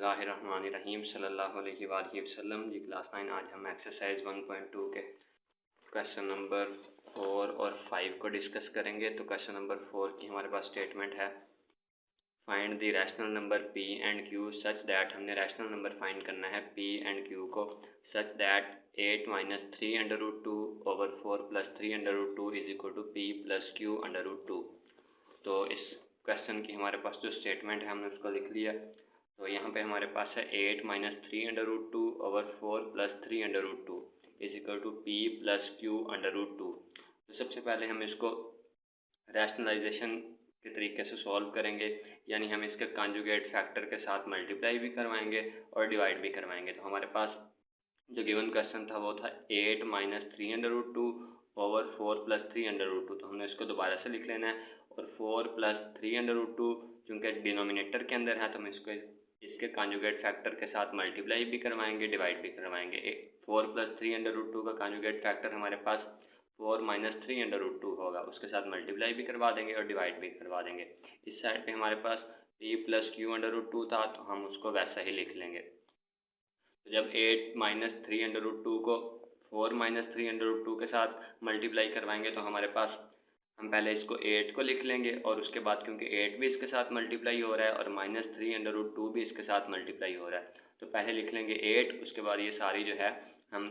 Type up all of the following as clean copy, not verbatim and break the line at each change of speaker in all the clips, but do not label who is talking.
बिस्मिल्लाहिर्रहमानिर्रहीम सल्लल्लाहु अलैहि वसल्लम। जी क्लास 9 आज हम एक्सरसाइज 1.2 के क्वेश्चन नंबर 4 और 5 को डिस्कस करेंगे। तो क्वेश्चन नंबर 4 की हमारे पास स्टेटमेंट है, find the rational number p and q such that, हमने रैशनल नंबर फाइंड करना है p एंड q को, such that 8 minus 3√2 over 4 plus 3√2 is equal to p plus q√2। तो इस क्वेश्चन की हमारे पास जो स्टेटमेंट है हमने उसको लिख लिया। तो यहाँ पे हमारे पास है 8 minus 3√2 over 4 plus 3√2 is equal to p plus q√2। तो सबसे पहले हम इसको रैशनलाइजेशन के तरीके से सॉल्व करेंगे, यानी हम इसके कॉन्जुगेट फैक्टर के साथ मल्टीप्लाई भी करवाएंगे और डिवाइड भी करवाएंगे। तो हमारे पास जो गिवन क्वेश्चन था वो था 8 माइनस 3√2 ओवर 4 प्लस 3√2। तो हमने इसको दोबारा से लिख लेना है और 4 प्लस 3√2 चूँकि डिनोमिनेटर के अंदर है तो हम इसको इसके कॉन्जुगेट फैक्टर के साथ मल्टीप्लाई भी करवाएंगे, डिवाइड भी करवाएंगे। 4 प्लस 3√2 का कॉन्जुगेट फैक्टर हमारे पास 4 माइनस 3√2 होगा, उसके साथ मल्टीप्लाई भी करवा देंगे और डिवाइड भी करवा देंगे। इस साइड पे हमारे पास p प्लस q√2 था तो हम उसको वैसा ही लिख लेंगे। तो जब 8 माइनस 3√2 को 4 माइनस 3√2 के साथ मल्टीप्लाई करवाएंगे तो हमारे पास हम पहले इसको 8 को लिख लेंगे और उसके बाद क्योंकि 8 भी इसके साथ मल्टीप्लाई हो रहा है और माइनस 3√2 भी इसके साथ मल्टीप्लाई हो रहा है, तो पहले लिख लेंगे 8, उसके बाद ये सारी जो है हम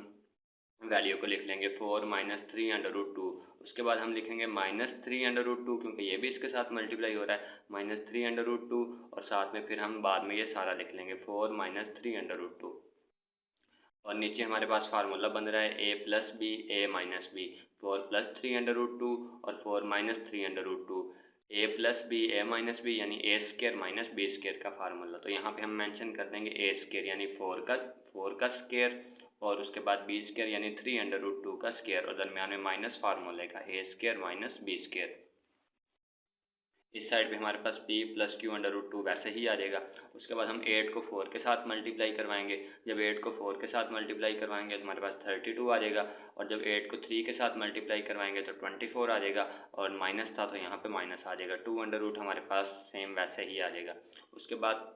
वैल्यू को लिख लेंगे 4 माइनस 3√2। उसके बाद हम लिखेंगे माइनस 3√2 क्योंकि ये भी इसके साथ मल्टीप्लाई हो रहा है, माइनस 3√2 और साथ में फिर हम बाद में ये सारा लिख लेंगे 4 माइनस 3√2। और नीचे हमारे पास फार्मूला बन रहा है a plus B A minus B, 4 plus 3√2 और 4 minus 3√2, a plus B A minus B यानी a square minus B square का फार्मूला। तो यहाँ पे हम मेंशन कर देंगे a स्क्वायर यानी 4 का स्क्वायर और उसके बाद b स्क्वायर यानी 3√2 का स्क्वायर और दरम्यान में माइनस फार्मूले का a square minus B square. इस साइड पे हमारे पास p प्लस q√2 वैसे ही आ जाएगा। उसके बाद हम 8 को 4 के साथ मल्टीप्लाई करवाएंगे। जब 8 को 4 के साथ मल्टीप्लाई करवाएंगे तो हमारे पास 32 आ जाएगा और जब 8 को 3 के साथ मल्टीप्लाई करवाएंगे तो 24 आ जाएगा और माइनस था तो यहाँ पे माइनस आ जाएगा, 2 हमारे पास सेम वैसे ही आ जाएगा। उसके बाद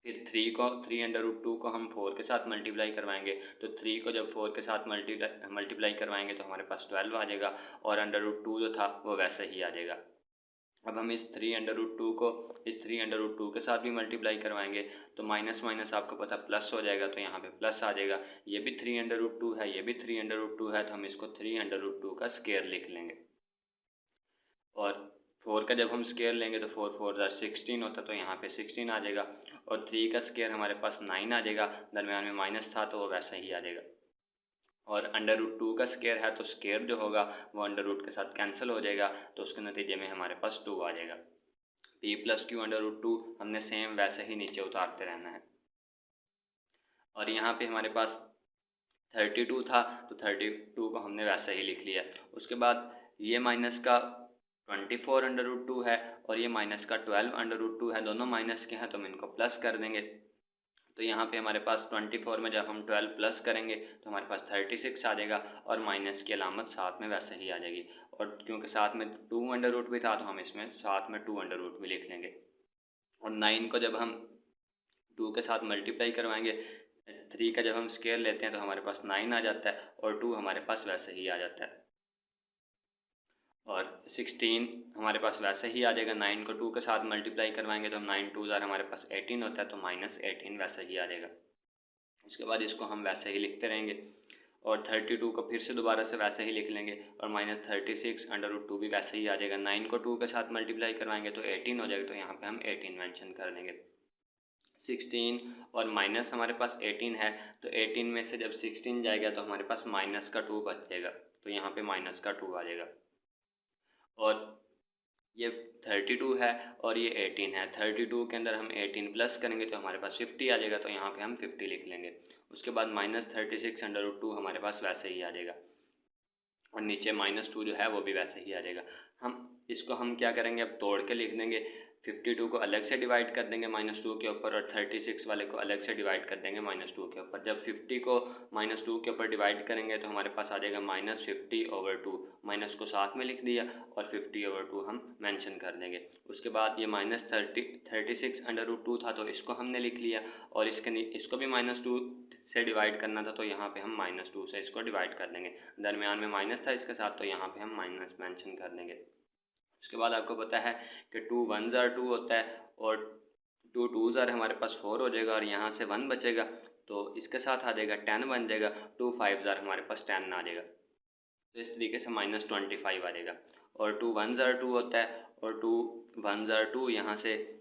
फिर 3√2 को हम 4 के साथ मल्टीप्लाई करवाएंगे तो 3 को जब 4 के साथ मल्टीप्लाई करवाएंगे तो हमारे पास 12 आ जाएगा और √2 जो था वो वैसे ही आ जाएगा। अब हम इस 3√2 को इस 3√2 के साथ भी मल्टीप्लाई करवाएंगे तो माइनस माइनस आपको पता प्लस हो जाएगा, तो यहाँ पे प्लस आ जाएगा। ये भी 3√2 है, ये भी 3√2 है, तो हम इसको 3√2 का स्क्वायर लिख लेंगे। और 4 का जब हम स्क्वायर लेंगे तो 4 4 16 होता, तो यहाँ पे 16 आ जाएगा और 3 का स्क्वायर हमारे पास 9 आ जाएगा, दरम्यान में माइनस था तो वो वैसा ही आ जाएगा। और √2 का स्क्वायर है तो स्क्वायर जो होगा वो √रूट के साथ कैंसिल हो जाएगा, तो उसके नतीजे में हमारे पास 2 आ जाएगा। p प्लस q√2 हमने सेम वैसे ही नीचे उतारते रहना है। और यहाँ पे हमारे पास 32 था तो 32 को हमने वैसे ही लिख लिया। उसके बाद ये माइनस का 24 √2 है और ये माइनस का 12 √2 है, दोनों माइनस के हैं तो हम इनको प्लस कर देंगे। तो यहाँ पे हमारे पास 24 में जब हम 12 प्लस करेंगे तो हमारे पास 36 आ जाएगा और माइनस की अलामत साथ में वैसे ही आ जाएगी। और क्योंकि साथ में 2 भी था तो हम इसमें साथ में 2 भी लिख लेंगे। और 9 को जब हम 2 के साथ मल्टीप्लाई करवाएंगे, 3 का जब हम स्क्वायर लेते हैं तो हमारे पास 9 आ जाता है और 2 हमारे पास वैसे ही आ जाता है। और 16 हमारे पास वैसे ही आ जाएगा, 9 को 2 के साथ मल्टीप्लाई करवाएंगे तो हम 9 2 हमारे पास 18 होता है, तो माइनस 18 वैसे ही आ जाएगा। उसके बाद इसको हम वैसे ही लिखते रहेंगे और 32 को फिर से दोबारा से वैसे ही लिख लेंगे और माइनस 36 √2 भी वैसे ही आ जाएगा। 9 को 2 के साथ मल्टीप्लाई करवाएंगे तो 18 हो जाएगा, तो यहाँ पे हम 18 मेंशन कर देंगे। 16 और माइनस हमारे पास 18 है, तो 18 में से जब 16 जाएगा तो हमारे पास माइनस का 2 बच जाएगा, तो यहाँ पे माइनस का 2 आ जाएगा। और ये 32 है और ये 18 है, 32 के अंदर हम 18 प्लस करेंगे तो हमारे पास 50 आ जाएगा, तो यहाँ पे हम 50 लिख लेंगे। उसके बाद माइनस 36 √2 हमारे पास वैसे ही आ जाएगा और नीचे -2 जो है वो भी वैसे ही आ जाएगा। हम इसको हम क्या करेंगे, अब तोड़ के लिख देंगे। 52 को अलग से डिवाइड कर देंगे -2 के ऊपर और 36 वाले को अलग से डिवाइड कर देंगे -2 के ऊपर। जब 50 को -2 के ऊपर डिवाइड करेंगे तो हमारे पास आ जाएगा -50/2, माइनस को साथ में लिख दिया और 50/2 हम मेंशन कर देंगे। उसके बाद ये -36/2 था तो इसको हमने लिख लिया और इसको भी -2 से डिवाइड करना था तो यहाँ पे हम -2 से इसको डिवाइड कर देंगे। दरमियान में माइनस था इसके साथ तो यहाँ पे हम माइनस मेंशन कर देंगे। उसके बाद आपको पता है कि 2 1s are 2 होता है और 2 2s are हमारे पास 4 हो जाएगा और यहाँ से 1 बचेगा तो इसके साथ आ जाएगा 10 बन जाएगा। 2 5s are हमारे पास 10 आ जाएगा। तो इस तरीके से -25 आ जाएगा। और 2 1s are 2 होता है और 2 1s are 2 यहाँ से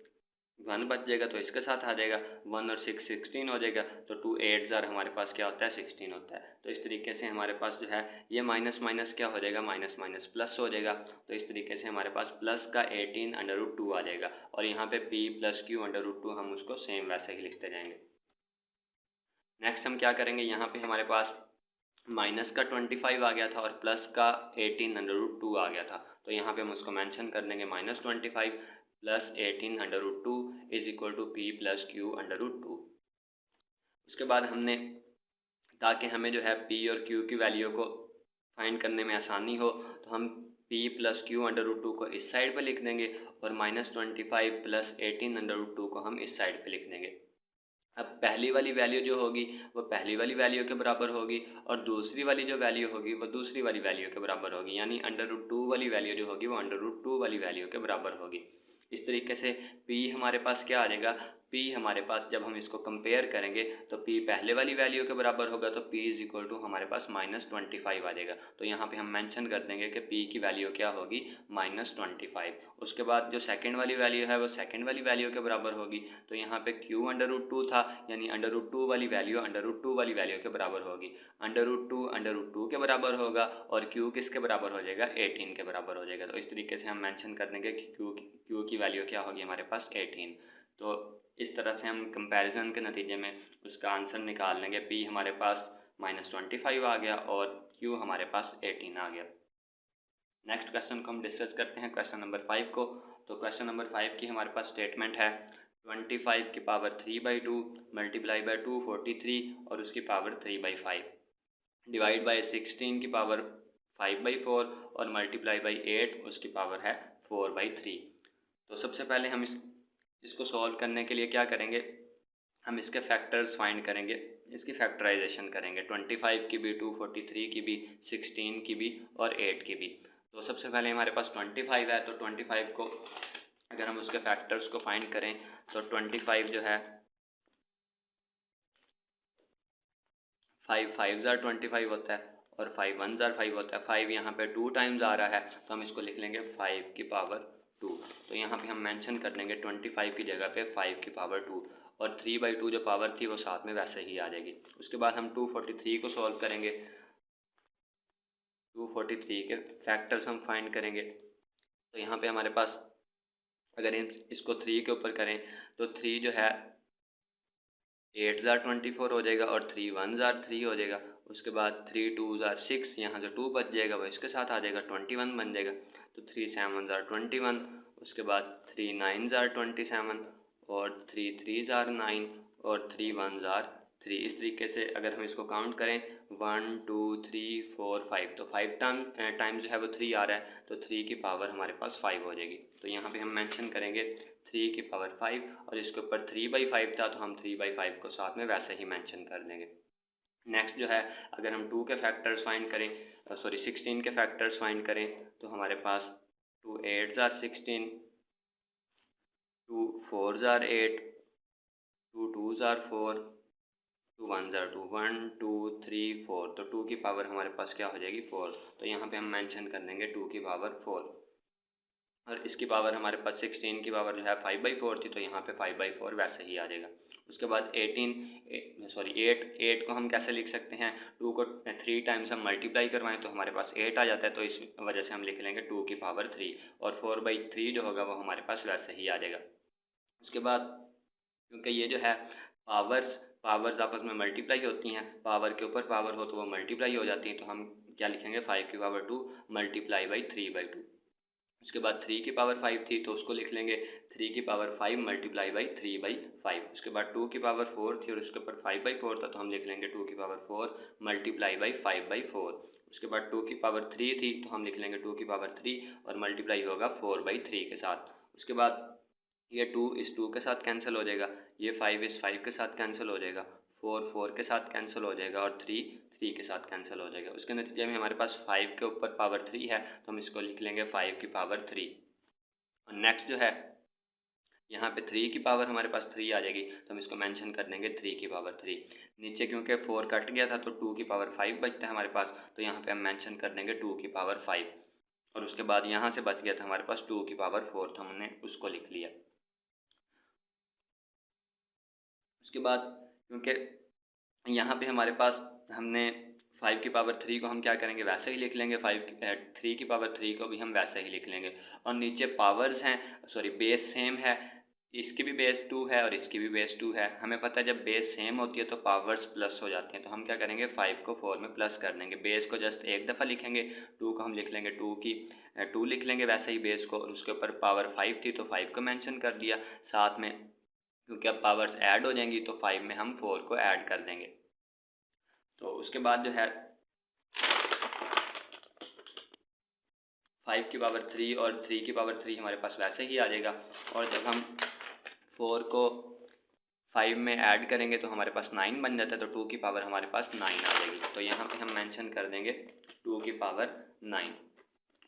1 बच जाएगा तो इसके साथ आ जाएगा 1 और 6 16 हो जाएगा। तो 2 8s are हमारे पास क्या होता है 16 होता है। तो इस तरीके से हमारे पास जो है ये माइनस माइनस क्या हो जाएगा माइनस माइनस प्लस हो जाएगा। तो इस तरीके से हमारे पास प्लस का 18/2 आ जाएगा और यहाँ पे p + q/2 हम उसको सेम वैसे ही लिखते जाएंगे। नेक्स्ट हम क्या करेंगे, यहाँ पे हमारे पास माइनस का 25 आ गया था और प्लस का 18/2 आ गया था तो यहाँ पे हम उसको मेंशन कर देंगे -25 + 18/2 = p + q/2। उसके बाद हमने, ताकि हमें जो है p और q की वैल्यू को फाइंड करने में आसानी हो तो हम p + q/2 को इस साइड पे लिख देंगे और -25 + 18/2 को हम इस साइड पे लिख देंगे। अब पहली वाली वैल्यू जो होगी वो पहली वाली वैल्यू के बराबर होगी और दूसरी वाली जो वैल्यू होगी वो दूसरी वाली वैल्यू के बराबर होगी, यानी √2 वाली वैल्यू जो होगी वो √2 वाली वैल्यू के बराबर होगी। इस तरीके से p हमारे पास क्या आ जाएगा, p हमारे पास जब हम इसको कंपेयर करेंगे तो p पहले वाली वैल्यू के बराबर होगा तो p = हमारे पास -25 आ जाएगा। तो यहाँ पे हम मेंशन कर देंगे कि p की वैल्यू क्या होगी -25। उसके बाद जो सेकंड वाली वैल्यू है वो सेकंड वाली वैल्यू के बराबर होगी तो यहाँ पे q/2 था यानी √2 वाली वैल्यू √2 वाली वैल्यू के बराबर होगी। √2 के बराबर होगा और q किसके बराबर हो जाएगा 18 के बराबर हो जाएगा। तो इस तरीके से हम मेंशन कर देंगे कि q की वैल्यू क्या होगी हमारे पास 18। तो इस तरह से हम कंपैरिजन के नतीजे में उसका आंसर निकाल लेंगे। p हमारे पास -25 आ गया और q हमारे पास 18 आ गया। नेक्स्ट क्वेश्चन को हम डिस्कस करते हैं, क्वेश्चन नंबर 5 को। तो क्वेश्चन नंबर 5 की हमारे पास स्टेटमेंट है 25 की पावर 3/2 मल्टीप्लाई बाई 243 और उसकी पावर 3/5 डिवाइड बाई 16 की पावर 5/4 और मल्टीप्लाई बाई 8 उसकी पावर है 4/3। तो सबसे पहले हम इसको सॉल्व करने के लिए क्या करेंगे, हम इसके फैक्टर्स फाइंड करेंगे, इसकी फैक्टराइजेशन करेंगे 25 की भी, 243 की भी, 16 की भी और 8 की भी। तो सबसे पहले हमारे पास 25 है तो 25 को अगर हम उसके फैक्टर्स को फाइंड करें तो 25 जो है 5 5s are 25 होता है और 5 1s are 5 होता है। 5 यहाँ पे 2 टाइम्स आ रहा है तो हम इसको लिख लेंगे 5 की पावर 2। तो यहाँ पे हम मेंशन कर देंगे 25 की जगह पे 5 की पावर 2 और 3/2 जो पावर थी वो साथ में वैसे ही आ जाएगी। उसके बाद हम 243 को सॉल्व करेंगे, 243 के फैक्टर्स हम फाइंड करेंगे। तो यहाँ पे हमारे पास अगर इसको 3 के ऊपर करें तो 3 जो है 8s are 24 हो जाएगा और 3 1s are 3 हो जाएगा। उसके बाद 3 2s are 6, यहाँ से 2 बच जाएगा वो इसके साथ आ जाएगा 21 बन जाएगा। तो 3 7s are 21, उसके बाद 3 9s are 27 और 3 3s are 9 और 3 1s are 3। इस तरीके से अगर हम इसको काउंट करें 1 2 3 4 5 तो 5 टाइम्स जो है वो 3 आ रहा है तो 3 की पावर हमारे पास 5 हो जाएगी। तो यहाँ पे हम मेंशन करेंगे 3 की पावर 5 और इसके ऊपर 3/5 था तो हम 3/5 को साथ में वैसे ही मेंशन कर देंगे। नेक्स्ट जो है अगर हम 2 के फैक्टर्स फाइंड करें 16 के फैक्टर्स फाइंड करें तो हमारे पास 2 8s are 16, 2 4s are 8, 2 2s are 4, 2 1s are 2, 1 2 3 4। तो 2 की पावर हमारे पास क्या हो जाएगी 4। तो यहाँ पे हम मेंशन कर देंगे 2 की पावर 4 और इसकी पावर हमारे पास 16 की पावर जो है 5/4 थी तो यहाँ पे 5/4 वैसे ही आ जाएगा। उसके बाद 8 को हम कैसे लिख सकते हैं, 2 को 3 टाइम्स हम मल्टीप्लाई करवाएं तो हमारे पास 8 आ जाता है तो इस वजह से हम लिख लेंगे 2 की पावर 3 और 4/3 जो होगा वो हमारे पास वैसे ही आ जाएगा। उसके बाद क्योंकि ये जो है पावर्स आपस में मल्टीप्लाई होती हैं, पावर के ऊपर पावर हो तो वो मल्टीप्लाई हो जाती हैं, तो हम क्या लिखेंगे 5 की पावर 2 मल्टीप्लाई बाई 3/2। उसके बाद 3 की पावर 5 थी तो उसको लिख लेंगे 3 की पावर 5 मल्टीप्लाई बाई 3/5। उसके बाद 2 की पावर 4 थी और उसके ऊपर 5/4 था, तो हम लिख लेंगे 2 की पावर 4 मल्टीप्लाई बाई 5/4। उसके बाद 2 की पावर 3 थी, तो हम लिख लेंगे 2 की पावर 3 और मल्टीप्लाई होगा 4/3 के साथ। उसके बाद ये 2 इस 2 के साथ कैंसिल हो जाएगा, ये 5 इस 5 के साथ कैंसिल हो जाएगा, 4 4 के साथ कैंसिल हो जाएगा और 3 3 के साथ कैंसिल हो जाएगा। उसके नतीजे में हमारे पास 5 के ऊपर पावर 3 है, तो हम इसको लिख लेंगे 5 की पावर 3। और नेक्स्ट जो है यहाँ पे 3 की पावर हमारे पास 3 आ जाएगी, तो हम इसको मेंशन कर देंगे 3 की पावर 3। नीचे क्योंकि 4 कट गया था तो 2 की पावर 5 बचता है हमारे पास, तो यहाँ पे हम मेंशन कर देंगे 2 की पावर 5। और उसके बाद यहाँ से बच गया था हमारे पास 2 की पावर 4, तो हमने उसको लिख लिया। उसके बाद क्योंकि यहाँ पे हमारे पास हमने 5 की पावर 3 को हम क्या करेंगे, वैसे ही लिख लेंगे, 3 की पावर 3 को भी हम वैसे ही लिख लेंगे। और नीचे पावर्स हैं, सॉरी बेस सेम है, इसकी भी बेस 2 है और इसकी भी बेस 2 है। हमें पता है जब बेस सेम होती है तो पावर्स प्लस हो जाती हैं, तो हम क्या करेंगे 5 को 4 में प्लस कर देंगे। बेस को जस्ट एक दफ़ा लिखेंगे, 2 को हम लिख लेंगे 2 लिख लेंगे वैसे ही बेस को, और उसके ऊपर पावर 5 थी तो 5 को मेंशन कर दिया साथ में, क्योंकि अब पावर्स ऐड हो जाएंगी तो 5 में हम 4 को ऐड कर देंगे। तो उसके बाद जो है 5 की पावर 3 और 3 की पावर 3 हमारे पास वैसे ही आ जाएगा। और जब हम 4 को 5 में ऐड करेंगे तो हमारे पास 9 बन जाता है, तो 2 की पावर हमारे पास 9 आ जाएगी। तो यहाँ पे हम मेंशन कर देंगे 2 की पावर 9।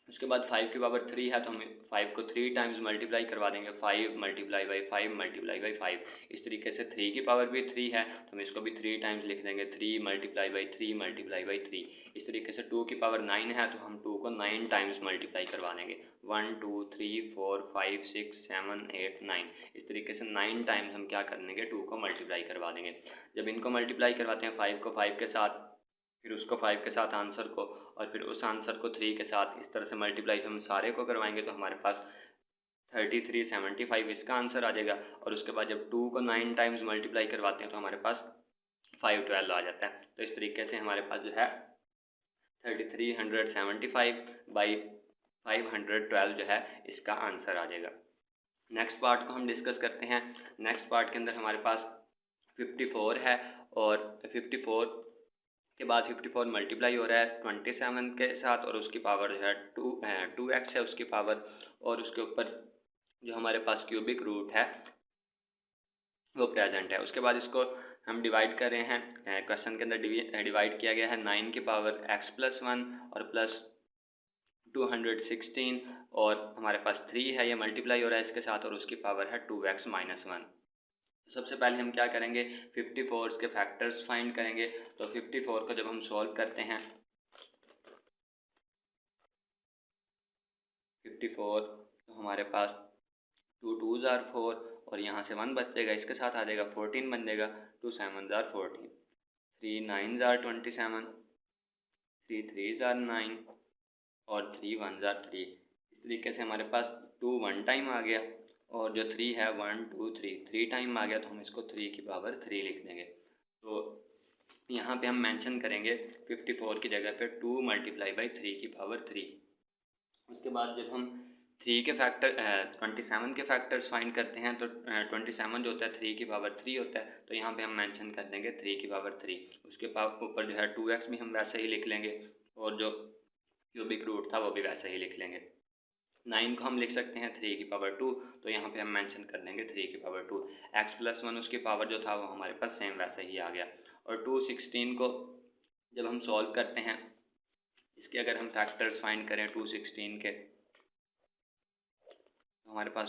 उसके बाद 5 की पावर 3 है, तो हम 5 को 3 टाइम्स मल्टीप्लाई करवा देंगे, 5 मल्टीप्लाई बाई 5 मल्टीप्लाई बाई 5। इस तरीके से 3 की पावर भी 3 है, तो हम इसको भी 3 टाइम्स लिख देंगे, 3 मल्टीप्लाई बाई 3 मल्टीप्लाई बाई 3। इस तरीके से 2 की पावर 9 है, तो हम 2 को 9 टाइम्स मल्टीप्लाई करवा देंगे, 1 2 3 4 5 6 7 8 9। इस तरीके से 9 टाइम्स हम क्या कर देंगे 2 को मल्टीप्लाई करवा देंगे। जब इनको मल्टीप्लाई करवाते हैं 5 को 5 के साथ, फिर उसको 5 के साथ आंसर को, और फिर उस आंसर को 3 के साथ, इस तरह से मल्टीप्लाई हम सारे को करवाएंगे तो हमारे पास 3375 इसका आंसर आ जाएगा। और उसके बाद जब 2 को 9 टाइम्स मल्टीप्लाई करवाते हैं तो हमारे पास 512 आ जाता है। तो इस तरीके से हमारे पास जो है 3375 बाई 512 जो है इसका आंसर आ जाएगा। नेक्स्ट पार्ट को हम डिस्कस करते हैं। नेक्स्ट पार्ट के अंदर हमारे पास 54 है, और 54 के बाद 54 मल्टीप्लाई हो रहा है 27 के साथ, और उसकी पावर जो है 2x है उसकी पावर, और उसके ऊपर जो हमारे पास क्यूबिक रूट है वो प्रेजेंट है। उसके बाद इसको हम डिवाइड कर रहे हैं, क्वेश्चन के अंदर डिवाइड किया गया है 9 की पावर x प्लस 1 और प्लस 216, और हमारे पास 3 है, ये मल्टीप्लाई हो रहा है इसके साथ, और उसकी पावर है 2x माइनस 1। सबसे पहले हम क्या करेंगे 54 के फैक्टर्स फाइंड करेंगे। तो 54 को जब हम सॉल्व करते हैं 54, तो हमारे पास 2 2s are 4 और यहाँ से 1 बचेगा, इसके साथ आ जाएगा 14 बन जाएगा, 2 7s are 14, 3 9s are 27, 3 3s are 9 और 3 1s are 3। इस तरीके से हमारे पास 2 1 टाइम आ गया, और जो 3 है 1 2 3 टाइम आ गया, तो हम इसको 3 की पावर 3 लिख देंगे। तो यहाँ पे हम मेंशन करेंगे 54 की जगह पे 2 मल्टीप्लाई बाई 3 की पावर 3। उसके बाद जब हम 3 के फैक्टर 27 के फैक्टर्स फाइंड करते हैं तो 27 जो होता है 3 की पावर 3 होता है, तो यहाँ पे हम मेंशन कर देंगे 3 की पावर 3। उसके ऊपर जो है 2x भी हम वैसे ही लिख लेंगे, और जो क्यूबिक रूट था वो भी वैसे ही लिख लेंगे। 9 को हम लिख सकते हैं 3 की पावर 2, तो यहाँ पे हम मेंशन कर देंगे 3 की पावर 2। x प्लस 1 उसकी पावर जो था वो हमारे पास सेम वैसे ही आ गया। और 216 को जब हम सॉल्व करते हैं, इसके अगर हम फैक्टर्स फाइंड करें 216 के, तो हमारे पास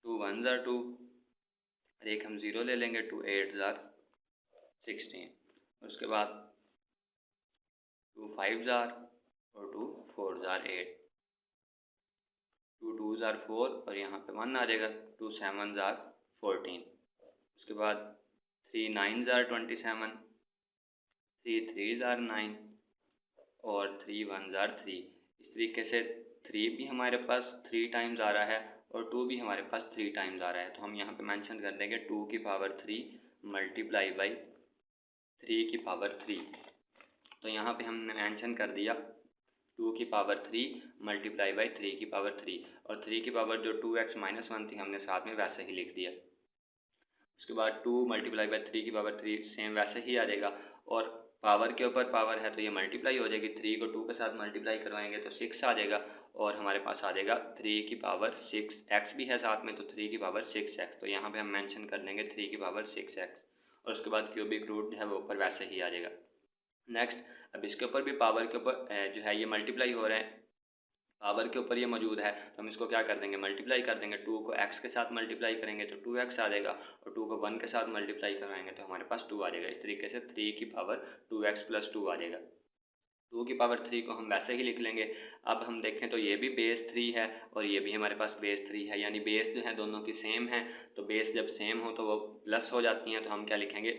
2 1s are 2 और एक हम 0 ले लेंगे, 2 8s are 16, उसके बाद 2 5s are और 2 4s are 8, 2 2s are 4 और यहाँ पे 1 आ जाएगा, 2 7s are 14, उसके बाद 3 9s are 27, 3 3s are 9 और 3 1s are 3। इस तरीके से 3 भी हमारे पास 3 टाइम्स आ रहा है और 2 भी हमारे पास 3 टाइम्स आ रहा है, तो हम यहाँ पे मेंशन कर देंगे 2 की पावर 3 मल्टीप्लाई बाई 3 की पावर 3। तो यहाँ पे हमने मेंशन कर दिया 2 की पावर 3 मल्टीप्लाई बाई 3 की पावर 3, और 3 की पावर जो 2x माइनस 1 थी हमने साथ में वैसे ही लिख दिया। उसके बाद 2 मल्टीप्लाई बाई 3 की पावर 3 सेम वैसे ही आ जाएगा, और पावर के ऊपर पावर है तो ये मल्टीप्लाई हो जाएगी। 3 को 2 के साथ मल्टीप्लाई करवाएंगे तो 6 आ जाएगा, और हमारे पास आ जाएगा 3 की पावर 6, x भी है साथ में तो 3 की पावर 6x, तो यहाँ पे हम मेंशन कर देंगे 3 की पावर 6x, और उसके बाद क्यूबिक रूट है वो ऊपर वैसे ही आ जाएगा। नेक्स्ट, अब इसके ऊपर भी पावर के ऊपर जो है ये मल्टीप्लाई हो रहे हैं, पावर के ऊपर ये मौजूद है, तो हम इसको क्या कर देंगे, मल्टीप्लाई कर देंगे। 2 को x के साथ मल्टीप्लाई करेंगे तो 2x आ जाएगा, और 2 को 1 के साथ मल्टीप्लाई करवाएंगे तो हमारे पास 2 आ जाएगा। इस तरीके से 3 की पावर 2x प्लस 2 आ जाएगा। 2 की पावर 3 को हम वैसे ही लिख लेंगे। अब हम देखें तो ये भी बेस 3 है और ये भी हमारे पास बेस 3 है, यानी बेस जो है दोनों की सेम है, तो बेस जब सेम हो तो वो प्लस हो जाती हैं। तो हम क्या लिखेंगे,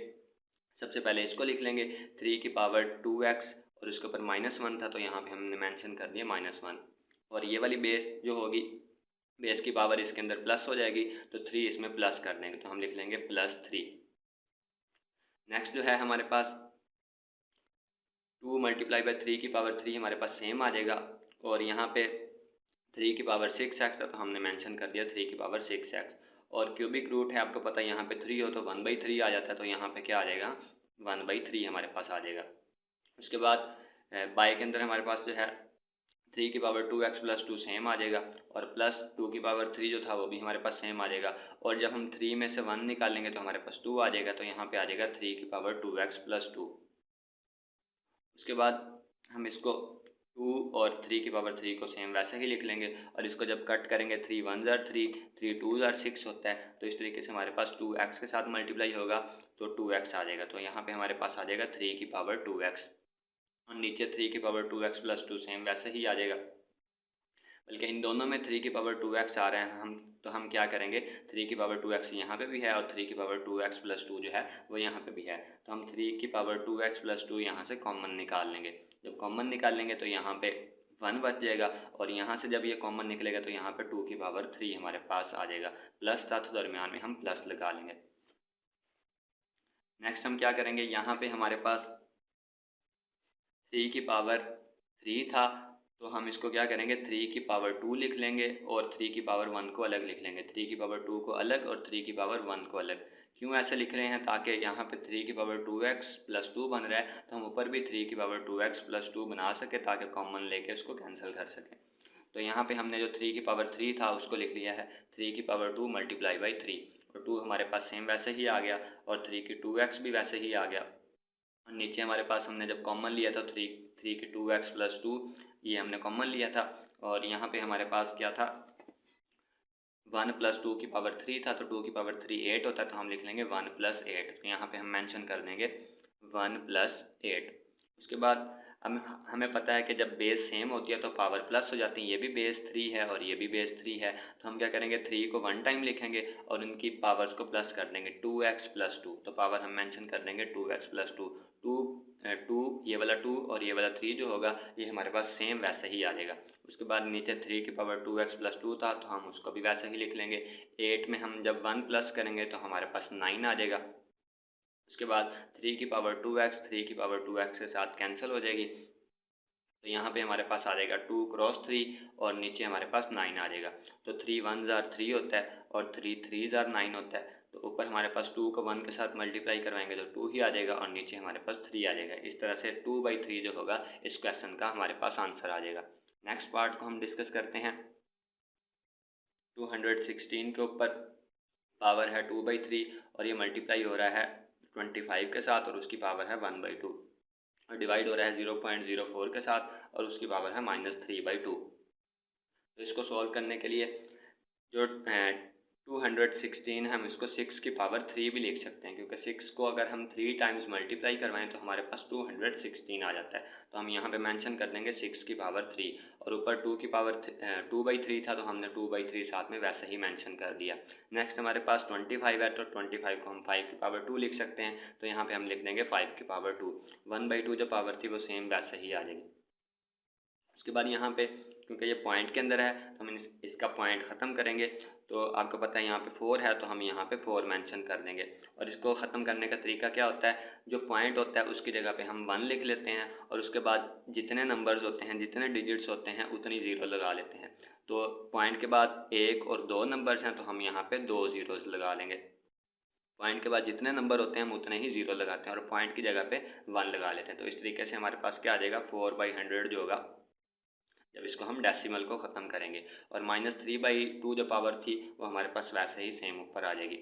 सबसे पहले इसको लिख लेंगे 3 की पावर 2x, और उसके ऊपर -1 था तो यहाँ पे हमने मेंशन कर दिया -1, और ये वाली बेस जो होगी, बेस की पावर इसके अंदर प्लस हो जाएगी तो 3 इसमें प्लस कर देंगे, तो हम लिख लेंगे +3। नेक्स्ट जो है हमारे पास 2 मल्टीप्लाई बाई 3 की पावर 3 हमारे पास सेम आ जाएगा, और यहाँ पे 3 की पावर 6x था तो हमने मेंशन कर दिया 3 की पावर 6x, और क्यूबिक रूट है आपको पता है यहाँ पे 3 हो तो 1/3 आ जाता है, तो यहाँ पे क्या आ जाएगा 1/3 हमारे पास आ जाएगा। उसके बाद बाई के अंदर हमारे पास जो है 3 की पावर 2x प्लस 2 सेम आ जाएगा, और प्लस 2 की पावर 3 जो था वो भी हमारे पास सेम आ जाएगा, और जब हम 3 में से 1 निकालेंगे तो हमारे पास 2 आ जाएगा, तो यहाँ पे आ जाएगा 3 की पावर 2x प्लस 2। उसके बाद हम इसको 2 और 3 की पावर 3 को सेम वैसे ही लिख लेंगे, और इसको जब कट करेंगे 3 1 ज़ार 3, 3 2 ज़ार 6 होता है, तो इस तरीके से हमारे पास 2x के साथ मल्टीप्लाई होगा तो 2x आ जाएगा, तो यहाँ पे हमारे पास आ जाएगा 3 की पावर 2x, और नीचे 3 की पावर 2x प्लस 2 सेम वैसे ही आ जाएगा, बल्कि इन दोनों में 3 की पावर 2x आ रहे हैं तो हम क्या करेंगे, 3 की पावर 2x यहाँ पे भी है और 3 की पावर 2x प्लस 2 जो है वो यहाँ पे भी है, तो हम 3 की पावर 2x प्लस 2 यहाँ से कॉमन निकाल लेंगे। जब कॉमन निकाल लेंगे तो यहाँ पे 1 बच जाएगा, और यहाँ से जब ये कॉमन निकलेगा तो यहाँ पे 2 की पावर 3 हमारे पास आ जाएगा, प्लस था तो दरमियान में हम प्लस लगा लेंगे। नेक्स्ट हम क्या करेंगे, यहाँ पे हमारे पास 3 की पावर 3 था तो हम इसको क्या करेंगे, 3 की पावर 2 लिख लेंगे और 3 की पावर 1 को अलग लिख लेंगे। 3 की पावर 2 को अलग और 3 की पावर 1 को अलग। क्यों ऐसे लिख रहे हैं, ताकि यहाँ पे 3 की पावर 2x प्लस 2 बन रहा है तो हम ऊपर भी 3 की पावर 2x प्लस 2 बना सके, ताकि कॉमन लेके उसको कैंसिल कर सकें। तो यहाँ पे हमने जो 3 की पावर 3 था उसको लिख लिया है 3 की पावर 2 मल्टीप्लाई बाई 3, और 2 हमारे पास सेम वैसे ही आ गया, और 3 की 2x भी वैसे ही आ गया, और नीचे हमारे पास हमने जब कॉमन लिया था 3 की 2x प्लस 2 ये हमने कॉमन लिया था, और यहाँ पे हमारे पास क्या था 1 प्लस 2 की पावर 3 था, तो 2 की पावर 3 8 होता है, तो हम लिख लेंगे 1 प्लस 8, तो यहाँ पे हम मेंशन कर देंगे 1 प्लस 8। उसके बाद हमें पता है कि जब बेस सेम होती है तो पावर प्लस हो जाती है, ये भी बेस 3 है और ये भी बेस 3 है, तो हम क्या करेंगे 3 को 1 टाइम लिखेंगे और उनकी पावर्स को प्लस कर देंगे 2x प्लस 2, तो पावर हम मेंशन कर देंगे 2x प्लस 2, 2 ये वाला 2 और ये वाला 3 जो होगा ये हमारे पास सेम वैसे ही आ जाएगा। उसके बाद नीचे 3 की पावर 2x प्लस 2 था तो हम उसको भी वैसे ही लिख लेंगे। 8 में हम जब 1 प्लस करेंगे तो हमारे पास 9 आ जाएगा। उसके बाद 3 की पावर 2x 3 की पावर 2x के साथ कैंसिल हो जाएगी, तो यहाँ पे हमारे पास आ जाएगा 2 क्रॉस 3 और नीचे हमारे पास 9 आ जाएगा। तो 3 1 ज़ार 3 होता है और 3 3 ज़ार 9 होता है, तो ऊपर हमारे पास 2 को 1 के साथ मल्टीप्लाई करवाएंगे तो 2 ही आ जाएगा और नीचे हमारे पास 3 आ जाएगा। इस तरह से 2/3 जो होगा इस क्वेश्चन का हमारे पास आंसर आ जाएगा। नेक्स्ट पार्ट को हम डिस्कस करते हैं। 216 के ऊपर पावर है 2/3 और ये मल्टीप्लाई हो रहा है 25 के साथ और उसकी पावर है 1/2 और डिवाइड हो रहा है 0.04 के साथ और उसकी पावर है -3/2। तो इसको सॉल्व करने के लिए जो 216 हम इसको 6 की पावर 3 भी लिख सकते हैं, क्योंकि 6 को अगर हम 3 टाइम्स मल्टीप्लाई करवाएं तो हमारे पास 216 आ जाता है। तो हम यहाँ पे मेंशन कर देंगे 6 की पावर 3 और ऊपर 2 की पावर 2/3 था तो हमने 2/3 साथ में वैसे ही मेंशन कर दिया। नेक्स्ट हमारे पास 25 है तो 25 को हम 5 की पावर 2 लिख सकते हैं, तो यहाँ पे हम लिख देंगे 5 की पावर 2। 1/2 जो पावर थी वो सेम वैसे ही आ जाएगी। उसके बाद यहाँ पे क्योंकि ये पॉइंट के अंदर है तो हम इसका पॉइंट ख़त्म करेंगे, तो आपको पता है यहाँ पे 4 है तो हम यहाँ पे 4 मेंशन कर देंगे। और इसको ख़त्म करने का तरीका क्या होता है, जो पॉइंट होता है उसकी जगह पे हम 1 लिख लेते हैं और उसके बाद जितने नंबर्स होते हैं जितने डिजिट्स होते हैं उतनी ज़ीरो लगा लेते हैं। तो पॉइंट के बाद 1 और 2 नंबर्स हैं तो हम यहाँ पे 2 ज़ीरोज़ लगा लेंगे। पॉइंट के बाद जितने नंबर होते हैं हम उतने ही ज़ीरो लगाते हैं और पॉइंट की जगह पे 1 लगा लेते हैं। तो इस तरीके से हमारे पास क्या आ जाएगा 4/100 जो होगा जब इसको हम डेसिमल को ख़त्म करेंगे। और -3/2 जो पावर थी वो हमारे पास वैसे ही सेम ऊपर आ जाएगी।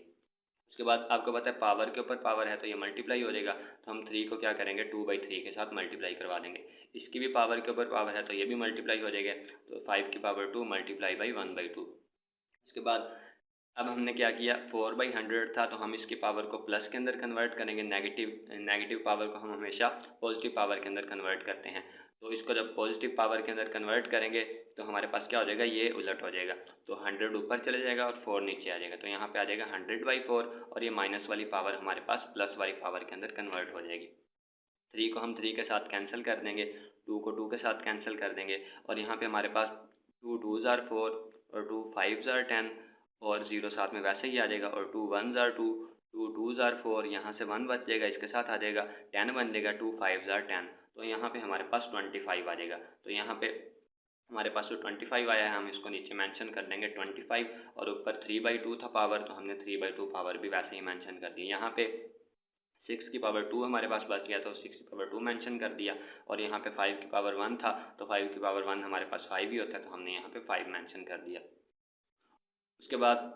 उसके बाद आपको पता है पावर के ऊपर पावर है तो ये मल्टीप्लाई हो जाएगा, तो हम 3 को क्या करेंगे 2/3 के साथ मल्टीप्लाई करवा देंगे। इसकी भी पावर के ऊपर पावर है तो ये भी मल्टीप्लाई हो जाएगा, तो 5 की पावर 2 मल्टीप्लाई बाई 1/2। उसके बाद अब हमने क्या किया 4/100 था तो हम इसकी पावर को प्लस के अंदर कन्वर्ट करेंगे। नेगेटिव पावर को हम हमेशा पॉजिटिव पावर के अंदर कन्वर्ट करते हैं। तो इसको जब पॉजिटिव पावर के अंदर कन्वर्ट करेंगे तो हमारे पास क्या हो जाएगा, ये उलट हो जाएगा। तो 100 ऊपर चले जाएगा और 4 नीचे आ जाएगा। तो यहाँ पे आ जाएगा 100/4 और ये माइनस वाली पावर हमारे पास प्लस वाली पावर के अंदर कन्वर्ट हो जाएगी। 3 को हम 3 के साथ कैंसिल कर देंगे, 2 को 2 के साथ कैंसिल कर देंगे और यहाँ पे हमारे पास 2 2s are 4 और 2 5s are 10 और 0 साथ में वैसे ही आ जाएगा और 2 1s are 2, 2 2s are 4, यहाँ से 1 बच जाएगा, इसके साथ आ जाएगा 10 बन जाएगा, 2 5s are 10। तो यहाँ पे हमारे पास 25 आ जाएगा। तो यहाँ पे हमारे पास जो 25 आया है हम इसको नीचे मेंशन कर देंगे 25 और ऊपर 3/2 था पावर तो हमने 3/2 पावर भी वैसे ही मेंशन कर दी। यहाँ पे 6 की पावर 2 हमारे पास बच गया तो 6 की पावर 2 मेंशन कर दिया और यहाँ पे 5 की पावर 1 था तो 5 की पावर 1 हमारे पास 5 ही होता है तो हमने यहाँ पे 5 मेंशन कर दिया। उसके बाद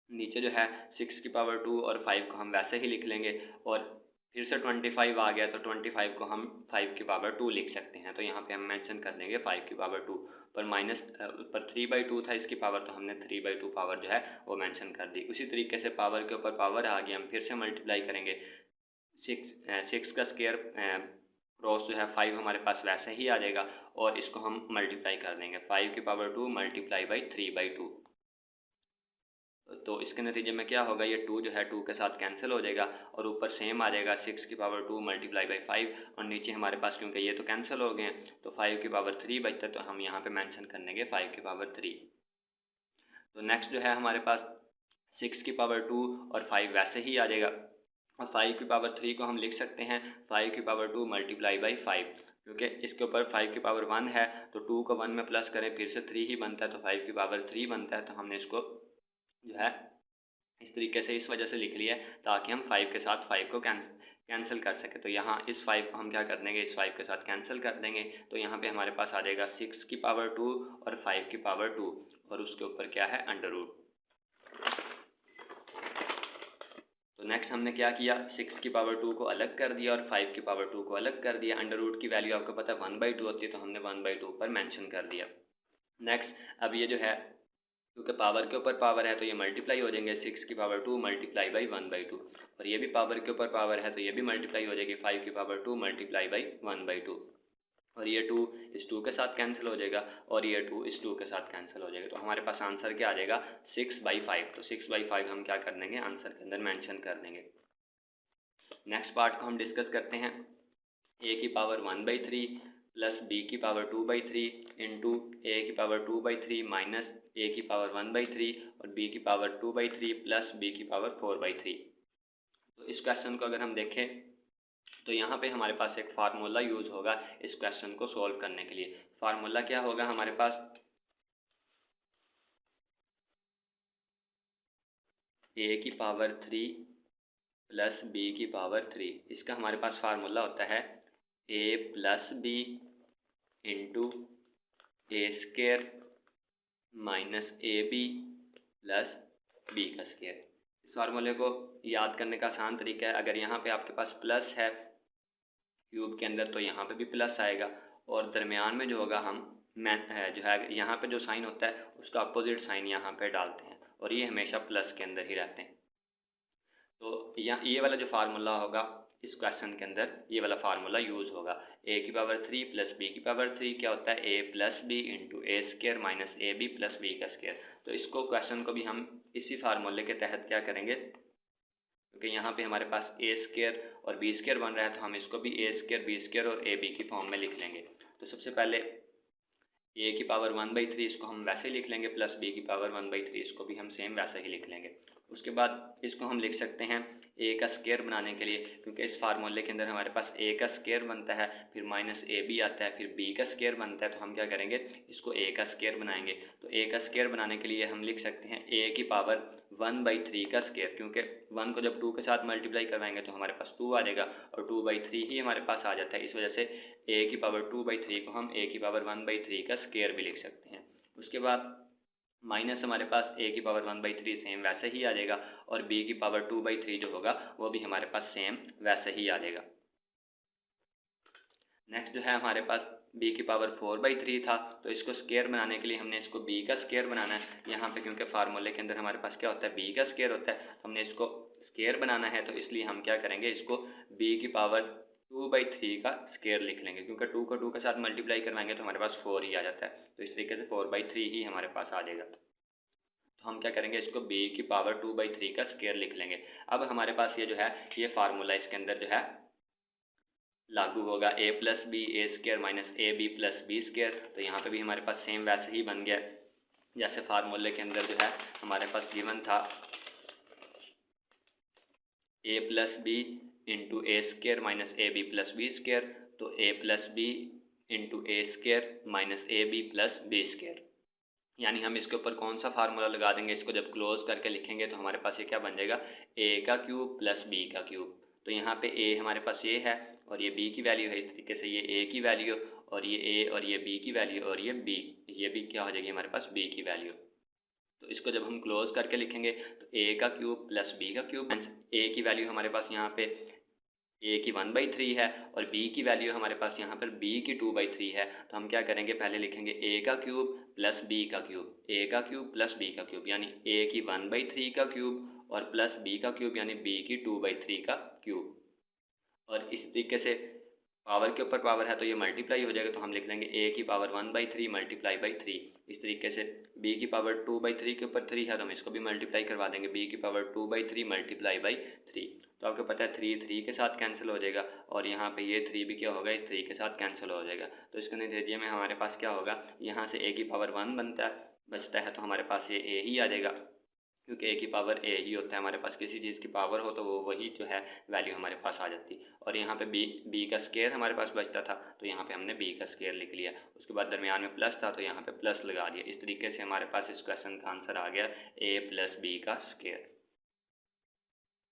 नीचे जो है 6 की पावर 2 और 5 को हम वैसे ही लिख लेंगे और फिर से 25 आ गया तो 25 को हम 5 की पावर 2 लिख सकते हैं। तो यहाँ पे हम मेंशन कर देंगे 5 की पावर 2 पर 3/2 था इसकी पावर तो हमने 3/2 पावर जो है वो मेंशन कर दी। उसी तरीके से पावर के ऊपर पावर आ गया, हम फिर से मल्टीप्लाई करेंगे। 6 का स्क्वायर क्रॉस जो है 5 हमारे पास वैसे ही आ जाएगा और इसको हम मल्टीप्लाई कर देंगे 5 की पावर 2 मल्टीप्लाई बाई 3/2। तो इसके नतीजे में क्या होगा, ये 2 जो है 2 के साथ कैंसिल हो जाएगा और ऊपर सेम आ जाएगा 6 की पावर 2 मल्टीप्लाई बाई 5 और नीचे हमारे पास क्योंकि ये तो कैंसिल हो गए हैं तो 5 की पावर 3 बचता है तो हम यहाँ पे मेंशन कर देंगे 5 की पावर 3। तो नेक्स्ट जो है हमारे पास 6 की पावर 2 और 5 वैसे ही आ जाएगा और 5 की पावर 3 को हम लिख सकते हैं 5 की पावर 2 मल्टीप्लाई बाई 5, क्योंकि इसके ऊपर 5 की पावर 1 है तो 2 को 1 में प्लस करें फिर से 3 ही बनता है तो 5 की पावर 3 बनता है। तो हमने इसको जो है इस तरीके से इस वजह से लिख लिया है ताकि हम 5 के साथ 5 को कैंसिल कर सके। तो यहाँ इस 5 को हम क्या कर देंगे, इस 5 के साथ कैंसिल कर देंगे। तो यहाँ पे हमारे पास आ जाएगा 6 की पावर 2 और 5 की पावर 2 और उसके ऊपर क्या है अंडर रूट। तो नेक्स्ट हमने क्या किया 6 की पावर 2 को अलग कर दिया और 5 की पावर 2 को अलग कर दिया। अंडर रूट की वैल्यू आपको पता है 1/2 होती है तो हमने 1/2 पर मेंशन कर दिया। नेक्स्ट अब ये जो है क्योंकि पावर के ऊपर पावर है तो ये मल्टीप्लाई हो जाएंगे 6 की पावर 2 मल्टीप्लाई बाई 1/2 और ये भी पावर के ऊपर पावर है तो ये भी मल्टीप्लाई हो जाएगी 5 की पावर 2 मल्टीप्लाई बाई 1/2 और ये 2 इस 2 के साथ कैंसिल हो जाएगा और ये 2 इस 2 के साथ कैंसिल हो जाएगा। तो हमारे पास आंसर क्या आ जाएगा 6/5। तो 6/5 हम क्या कर देंगे आंसर के अंदर मेंशन कर देंगे। नेक्स्ट पार्ट को हम डिस्कस करते हैं। a की पावर 1/3 प्लस b की पावर 2/3 इंटू a की पावर 2/3 माइनस a की पावर 1/3 और b की पावर 2/3 प्लस b की पावर 4/3। तो इस क्वेश्चन को अगर हम देखें तो यहाँ पे हमारे पास एक फार्मूला यूज़ होगा इस क्वेश्चन को सॉल्व करने के लिए। फार्मूला क्या होगा हमारे पास, a की पावर 3 प्लस b की पावर 3, इसका हमारे पास फार्मूला होता है a plus b into A square minus A B plus B का स्क्वायर। इस फार्मूले को याद करने का आसान तरीका है, अगर यहाँ पे आपके पास प्लस है क्यूब के अंदर तो यहाँ पे भी प्लस आएगा और दरमियान में जो होगा हम जो है यहाँ पे जो साइन होता है उसका अपोजिट साइन यहाँ पे डालते हैं और ये हमेशा प्लस के अंदर ही रहते हैं। तो ये वाला जो फार्मूला होगा इस क्वेश्चन के अंदर ये वाला फार्मूला यूज़ होगा। a की पावर 3 प्लस b की पावर 3 क्या होता है a plus B into A square minus A B plus B का स्क्वायर। तो इसको क्वेश्चन को भी हम इसी फार्मूले के तहत क्या करेंगे, क्योंकि यहाँ पे हमारे पास ए स्क्वायर और बी स्क्वायर बन रहा है तो हम इसको भी ए स्क्वायर बी स्क्वायर और ए बी की फॉर्म में लिख लेंगे। तो सबसे पहले a की पावर 1/3 इसको हम वैसे ही लिख लेंगे प्लस b की पावर 1/3 इसको भी हम सेम वैसे ही लिख लेंगे। उसके बाद इसको हम लिख सकते हैं ए का स्क्वायर बनाने के लिए, क्योंकि इस फार्मूले के अंदर हमारे पास ए का स्क्वायर बनता है, फिर माइनस ए बी आता है, फिर बी का स्क्वायर बनता है, तो हम क्या करेंगे इसको ए का स्क्वायर बनाएंगे। तो ए का स्क्वायर बनाने के लिए हम लिख सकते हैं ए की पावर 1/3 का स्क्वायर, क्योंकि 1 को जब 2 के साथ मल्टीप्लाई करवाएंगे तो हमारे पास 2 आ जाएगा और 2/3 ही हमारे पास आ जाता है। इस वजह से ए की पावर 2/3 को हम ए की पावर 1/3 का स्क्वायर भी लिख सकते हैं। उसके बाद माइनस हमारे पास ए की पावर 1/3 सेम वैसे ही आ जाएगा और बी की पावर 2/3 जो होगा वो भी हमारे पास सेम वैसे ही आ जाएगा। नेक्स्ट जो है हमारे पास b की पावर 4/3 था, तो इसको स्क्वायर बनाने के लिए हमने इसको b का स्क्वायर बनाना है। यहाँ पे क्योंकि फार्मूले के अंदर हमारे पास क्या होता है b का स्क्वायर होता है, हमने इसको स्क्वायर बनाना है, तो इसलिए हम क्या करेंगे इसको b की पावर 2/3 का स्क्वायर लिख लेंगे, क्योंकि 2 को 2 के साथ मल्टीप्लाई करवाएंगे तो हमारे पास 4 ही आ जाता है, तो इस तरीके से 4/3 ही हमारे पास आ जाएगा। तो हम क्या करेंगे इसको b की पावर 2/3 का स्क्वायर लिख लेंगे। अब हमारे पास ये जो है ये फार्मूला इसके अंदर जो है लागू होगा, a plus B A square minus A B plus B square. तो यहाँ पे भी हमारे पास सेम वैसे ही बन गया, जैसे फार्मूले के अंदर जो है हमारे पास गिवन था a plus B into A square minus A B plus B square, तो a plus B into A square minus A B plus B square. यानी हम इसके ऊपर कौन सा फार्मूला लगा देंगे, इसको जब क्लोज करके लिखेंगे तो हमारे पास ये क्या बन जाएगा a का क्यूब प्लस b का क्यूब। तो यहाँ पे a हमारे पास ये है और ये b की वैल्यू है, इस तरीके से ये a की वैल्यू और ये a और ये b की वैल्यू और ये b, ये भी क्या हो जाएगी हमारे पास b की वैल्यू। तो इसको जब हम क्लोज करके लिखेंगे तो a का क्यूब प्लस b का क्यूब, a की वैल्यू हमारे पास यहाँ पे a की 1/3 है और b की वैल्यू हमारे पास यहाँ पर b की 2/3 है। तो हम क्या करेंगे पहले लिखेंगे a का क्यूब प्लस b का क्यूब, a का क्यूब प्लस b का क्यूब यानी a की 1/3 का क्यूब और प्लस b का क्यूब यानी b की 2/3 का क्यूब। और इस तरीके से पावर के ऊपर पावर है तो ये मल्टीप्लाई हो जाएगा, तो हम लिख लेंगे a की पावर 1/3 मल्टीप्लाई बाई 3। इस तरीके से b की पावर 2/3 के ऊपर 3 है तो हम इसको भी मल्टीप्लाई करवा देंगे, b की पावर 2/3 मल्टीप्लाई बाई 3। तो आपको पता है 3 के साथ कैंसिल हो जाएगा और यहाँ पे ये 3 भी क्या होगा इस 3 के साथ कैंसिल हो जाएगा। तो इसके नतीजे में हमारे पास क्या होगा, यहाँ से a की पावर 1 बचता है तो हमारे पास ये a ही आ जाएगा, क्योंकि a की पावर a ही होता है। हमारे पास किसी चीज़ की पावर हो तो वो वही जो है वैल्यू हमारे पास आ जाती। और यहाँ पे b का स्क्वायर हमारे पास बचता था तो यहाँ पे हमने b का स्क्वायर लिख लिया। उसके बाद दरमियान में प्लस था तो यहाँ पे प्लस लगा दिया। इस तरीके से हमारे पास इस क्वेश्चन का आंसर आ गया a प्लस b का स्क्वायर।